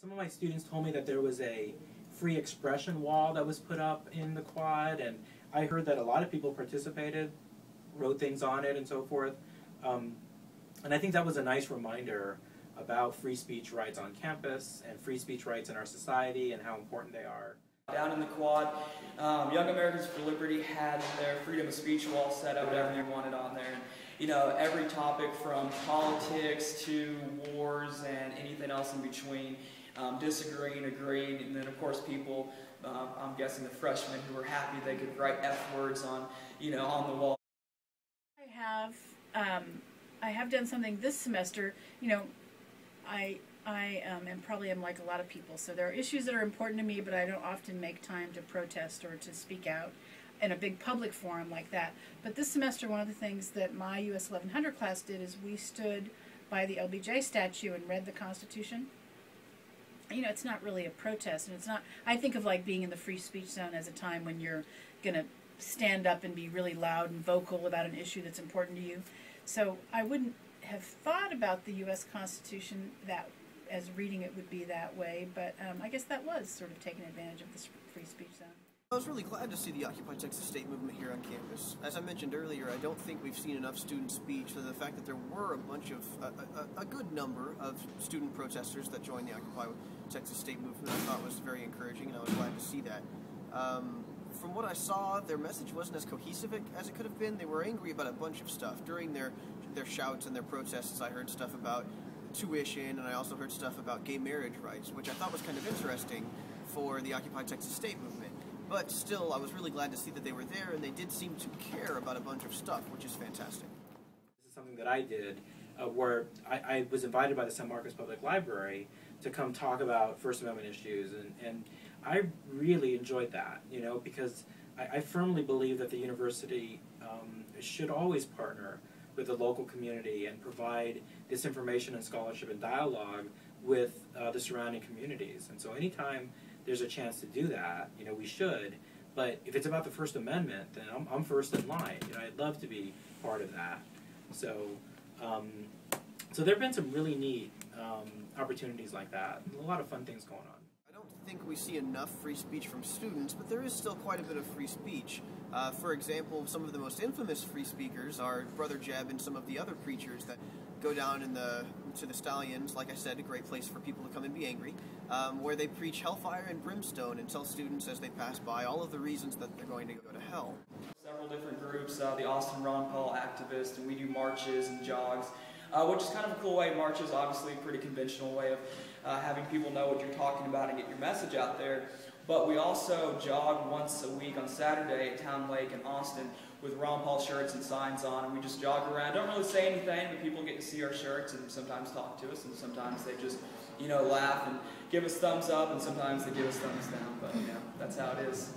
Some of my students told me that there was a free expression wall that was put up in the quad, and I heard that a lot of people participated, wrote things on it and so forth. And I think that was a nice reminder about free speech rights on campus and free speech rights in our society and how important they are. Down in the quad, Young Americans for Liberty had their freedom of speech wall set up, whatever you wanted on there. And, you know, every topic from politics to wars and anything else in between, disagreeing, agreeing, and then of course people, I'm guessing the freshmen who were happy they could write F words on, you know, on the wall. I have done something this semester. You know, I am like a lot of people, so there are issues that are important to me, but I don't often make time to protest or to speak out in a big public forum like that. But this semester, one of the things that my US 1100 class did is we stood by the LBJ statue and read the Constitution. You know, it's not really a protest, and it's not, I think of like being in the free speech zone as a time when you're going to stand up and be really loud and vocal about an issue that's important to you. So I wouldn't have thought about the U.S. Constitution that as reading it would be that way, but I guess that was sort of taking advantage of this free speech zone. I was really glad to see the Occupy Texas State movement here on campus. As I mentioned earlier, I don't think we've seen enough student speech, so the fact that there were a bunch of, a good number of student protesters that joined the Occupy Texas State movement I thought was very encouraging, and I was glad to see that. From what I saw, their message wasn't as cohesive as it could have been. They were angry about a bunch of stuff. During their shouts and their protests, I heard stuff about tuition, and I also heard stuff about gay marriage rights, which I thought was kind of interesting for the Occupy Texas State movement. But still, I was really glad to see that they were there, and they did seem to care about a bunch of stuff, which is fantastic. This is something that I did, where I was invited by the San Marcos Public Library to come talk about First Amendment issues, and I really enjoyed that, you know, because I firmly believe that the university should always partner with the local community and provide this information and scholarship and dialogue with the surrounding communities. And so anytime there's a chance to do that, you know, we should. But if it's about the First Amendment, then I'm first in line. You know, I'd love to be part of that. So, so there have been some really neat opportunities like that. A lot of fun things going on. I don't think we see enough free speech from students, but there is still quite a bit of free speech. For example, some of the most infamous free speakers are Brother Jeb and some of the other preachers that go down to the Stallions, like I said, a great place for people to come and be angry, where they preach hellfire and brimstone and tell students as they pass by all of the reasons that they're going to go to hell. Several different groups, the Austin Ron Paul activists, and we do marches and jogs, which is kind of a cool way. Marches, obviously, a pretty conventional way of having people know what you're talking about and get your message out there. But we also jog once a week on Saturday at Town Lake in Austin with Ron Paul shirts and signs on, and we just jog around. Don't really say anything, but people get to see our shirts and sometimes talk to us, and sometimes they just, you know, laugh and give us thumbs up, and sometimes they give us thumbs down. But, you know, that's how it is.